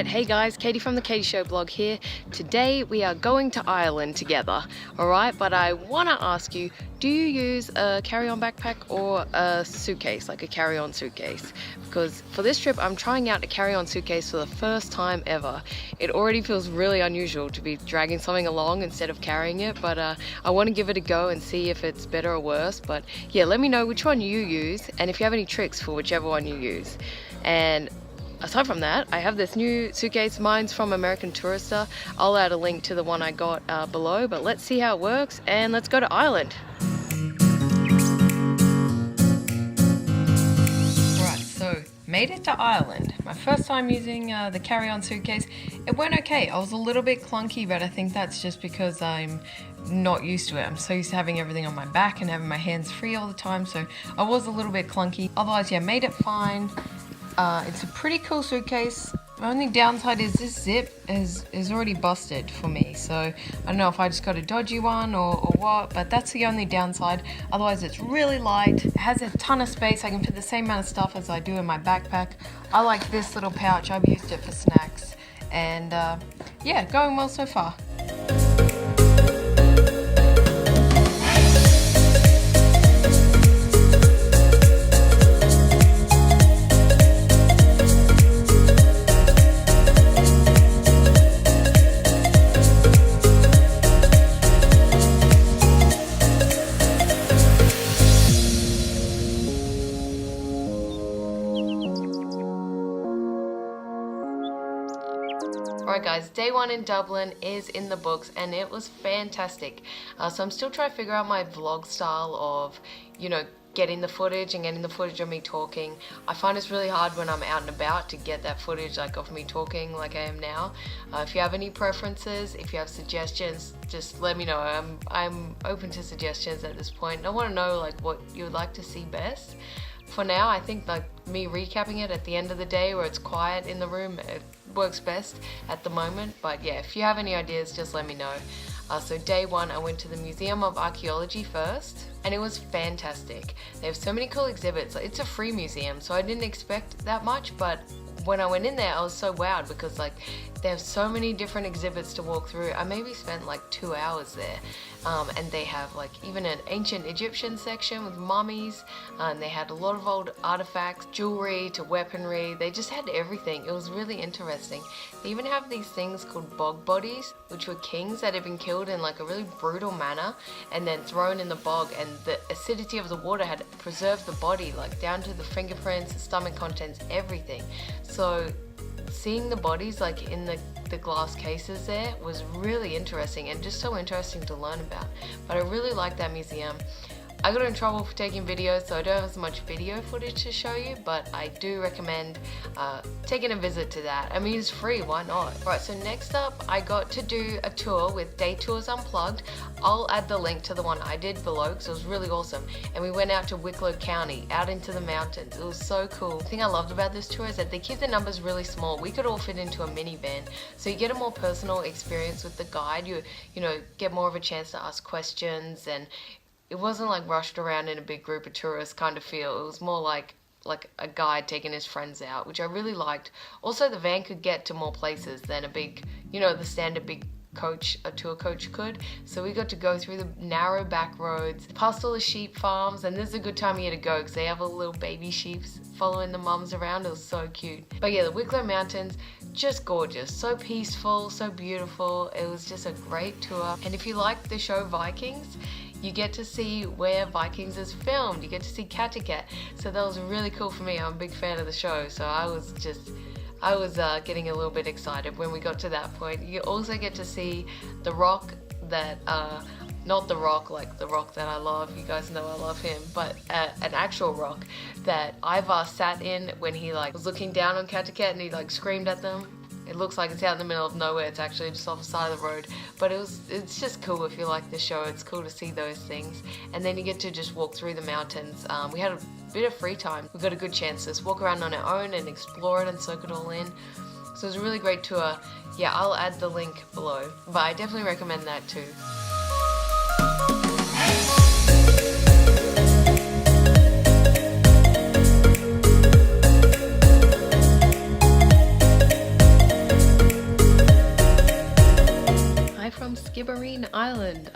Alright, hey guys, Katie from the Katie Show blog here. Today we are going to Ireland together, alright? But I want to ask you, do you use a carry-on backpack or a suitcase, like a carry-on suitcase? Because for this trip I'm trying out a carry-on suitcase for the first time ever. It already feels really unusual to be dragging something along instead of carrying it, but I want to give it a go and see if it's better or worse. But yeah, let me know which one you use and if you have any tricks for whichever one you use. And aside from that, I have this new suitcase. Mine's from American Tourister. I'll add a link to the one I got below, but let's see how it works and let's go to Ireland. Right, so made it to Ireland. My first time using the carry-on suitcase. It went okay. I was a little bit clunky, but I think that's just because I'm not used to it. I'm so used to having everything on my back and having my hands free all the time, so I was a little bit clunky. Otherwise, yeah, made it fine. It's a pretty cool suitcase. The only downside is this zip is already busted for me, so I don't know if I just got a dodgy one or what, but that's the only downside. Otherwise, it's really light. It has a ton of space. I can fit the same amount of stuff as I do in my backpack. I like this little pouch. I've used it for snacks, and yeah, going well so far. Alright guys, day one in Dublin is in the books and it was fantastic. So I'm still trying to figure out my vlog style of, you know, getting the footage of me talking. I find it's really hard when I'm out and about to get that footage like of me talking like I am now. If you have any preferences, if you have suggestions, just let me know. I'm open to suggestions at this point. I want to know like what you would like to see best. For now, I think like me recapping it at the end of the day where it's quiet in the room, it works best at the moment. But yeah, if you have any ideas, just let me know. So day one, I went to the Museum of Archaeology first, and it was fantastic. They have so many cool exhibits. It's a free museum, so I didn't expect that much, but when I went in there, I was so wowed because like they have so many different exhibits to walk through. I maybe spent like 2 hours there, and they have like even an ancient Egyptian section with mummies, and they had a lot of old artifacts, jewelry to weaponry. They just had everything. It was really interesting. They even have these things called bog bodies, which were kings that had been killed in like a really brutal manner and then thrown in the bog, and the acidity of the water had preserved the body like down to the fingerprints, the stomach contents, everything. So seeing the bodies like in the glass cases there was really interesting and just so interesting to learn about. But I really like that museum. I got in trouble for taking videos, so I don't have as much video footage to show you, but I do recommend taking a visit to that. I mean, it's free, why not? Alright, so next up, I got to do a tour with Day Tours Unplugged. I'll add the link to the one I did below because it was really awesome. And we went out to Wicklow County, out into the mountains. It was so cool. The thing I loved about this tour is that they keep the numbers really small. We could all fit into a minivan, so you get a more personal experience with the guide. You know, get more of a chance to ask questions, and it wasn't like rushed around in a big group of tourists kind of feel. It was more like a guide taking his friends out, which I really liked. Also, the van could get to more places than a big, you know, the standard big coach, a tour coach could. So we got to go through the narrow back roads, past all the sheep farms, and this is a good time of year to go because they have all the little baby sheep following the mums around. It was so cute. But yeah, the Wicklow Mountains, just gorgeous, so peaceful, so beautiful. It was just a great tour. And if you like the show Vikings, you get to see where Vikings is filmed. You get to see Kattegat. So that was really cool for me. I'm a big fan of the show, so I was getting a little bit excited when we got to that point. You also get to see the rock that, not the rock like the rock that I love, you guys know I love him, but an actual rock that Ivar sat in when he like was looking down on Kattegat and he like screamed at them. It looks like it's out in the middle of nowhere. It's actually just off the side of the road. But it's just cool if you like the show. It's cool to see those things. And then you get to just walk through the mountains. We had a bit of free time. We got a good chance to just walk around on our own and explore it and soak it all in. So it was a really great tour. Yeah, I'll add the link below. But I definitely recommend that too.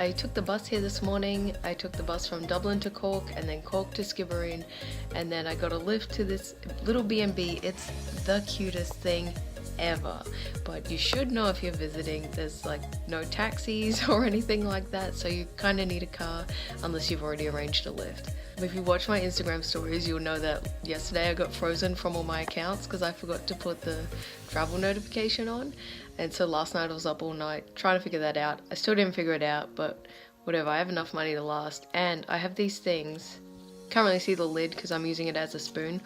I took the bus here this morning. I took the bus from Dublin to Cork and then Cork to Skibbereen, and then I got a lift to this little B&B. It's the cutest thing ever, but you should know if you're visiting there's like no taxis or anything like that, so you kind of need a car unless you've already arranged a lift. If you watch my Instagram stories, you'll know that yesterday I got frozen from all my accounts because I forgot to put the travel notification on, and so last night I was up all night trying to figure that out. I still didn't figure it out, but whatever, I have enough money to last. And I have these things, can't really see the lid because I'm using it as a spoon,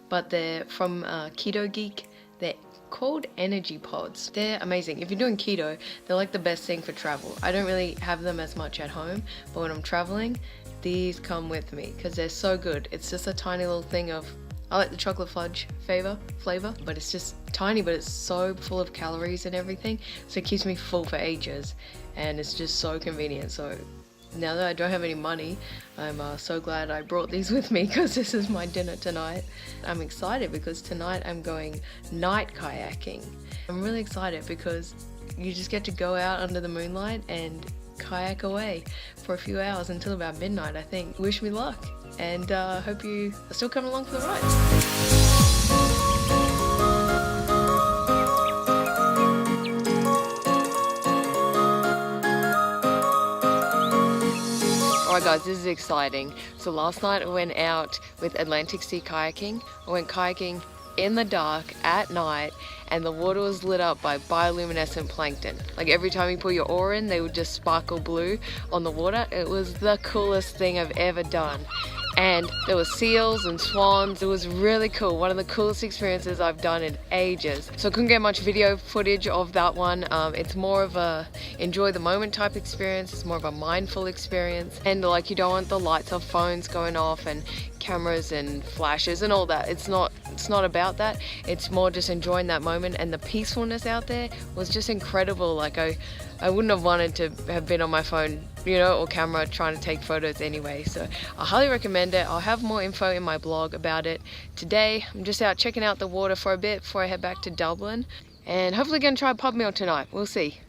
but they're from Keto Geek. They're called energy pods. They're amazing. If you're doing keto, they're like the best thing for travel. I don't really have them as much at home, but when I'm traveling, these come with me because they're so good. It's just a tiny little thing of, I like the chocolate fudge flavor, but it's just tiny, but it's so full of calories and everything, so it keeps me full for ages, and it's just so convenient. So now that I don't have any money, I'm so glad I brought these with me because this is my dinner tonight. I'm excited because tonight I'm going night kayaking. I'm really excited because you just get to go out under the moonlight and kayak away for a few hours until about midnight, I think. Wish me luck, and hope you are still coming along for the ride. Alright guys, this is exciting. So last night I went out with Atlantic Sea kayaking. I went kayaking in the dark at night, and the water was lit up by bioluminescent plankton. Like every time you put your oar in, they would just sparkle blue on the water. It was the coolest thing I've ever done. And there were seals and swans. It was really cool. One of the coolest experiences I've done in ages. So I couldn't get much video footage of that one. It's more of a enjoy the moment type experience. It's more of a mindful experience. And like, you don't want the lights of phones going off and cameras and flashes and all that. It's not about that. It's more just enjoying that moment, and the peacefulness out there was just incredible. Like I wouldn't have wanted to have been on my phone, you know, or camera trying to take photos anyway. So I highly recommend it. I'll have more info in my blog about it. Today I'm just out checking out the water for a bit before I head back to Dublin, and hopefully gonna try a pub meal tonight. We'll see.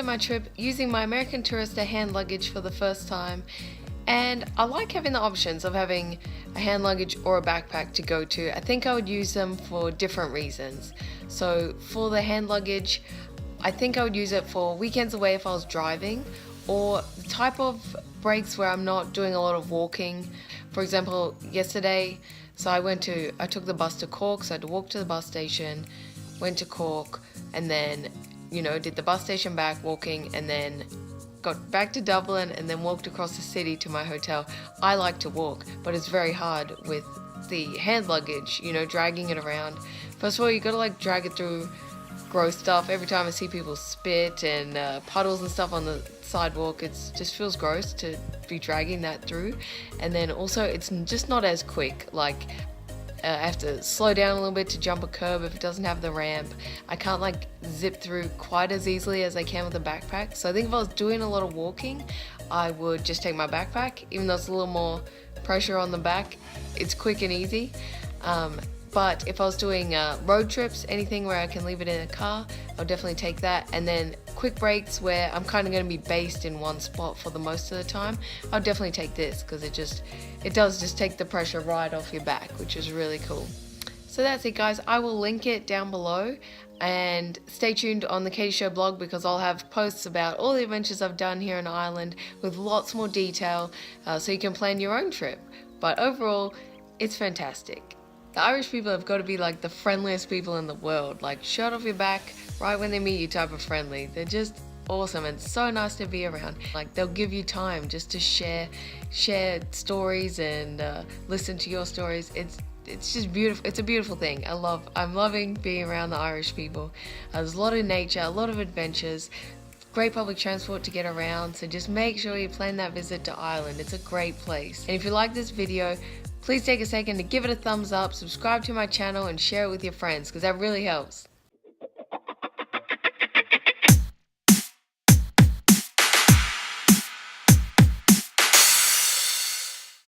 My trip using my American Tourister hand luggage for the first time, and I like having the options of having a hand luggage or a backpack to go to. I think I would use them for different reasons. So for the hand luggage, I think I would use it for weekends away if I was driving, or the type of breaks where I'm not doing a lot of walking. For example, yesterday, so I took the bus to Cork, so I had to walk to the bus station, went to Cork, and then did the bus station back walking, and then got back to Dublin and then walked across the city to my hotel. I like to walk, but it's very hard with the hand luggage, dragging it around. First of all, you gotta like drag it through gross stuff. Every time I see people spit and puddles and stuff on the sidewalk, it just feels gross to be dragging that through. And then also it's just not as quick. Like I have to slow down a little bit to jump a curb if it doesn't have the ramp. I can't like zip through quite as easily as I can with a backpack. So I think if I was doing a lot of walking, I would just take my backpack, even though it's a little more pressure on the back. It's quick and easy. But if I was doing road trips, anything where I can leave it in a car, I'll definitely take that. And then quick breaks where I'm kind of going to be based in one spot for the most of the time, I'll definitely take this because it does just take the pressure right off your back, which is really cool. So that's it guys, I will link it down below, and stay tuned on the Katie Show blog because I'll have posts about all the adventures I've done here in Ireland with lots more detail, so you can plan your own trip. But overall, it's fantastic. The Irish people have got to be like the friendliest people in the world, like shirt off your back right when they meet you type of friendly. They're just awesome and so nice to be around. Like they'll give you time just to share stories and listen to your stories. It's just beautiful. It's a beautiful thing. I'm loving being around the Irish people. There's a lot of nature, a lot of adventures, great public transport to get around, so just make sure you plan that visit to Ireland. It's a great place. And if you like this video, please take a second to give it a thumbs up, subscribe to my channel, and share it with your friends because that really helps.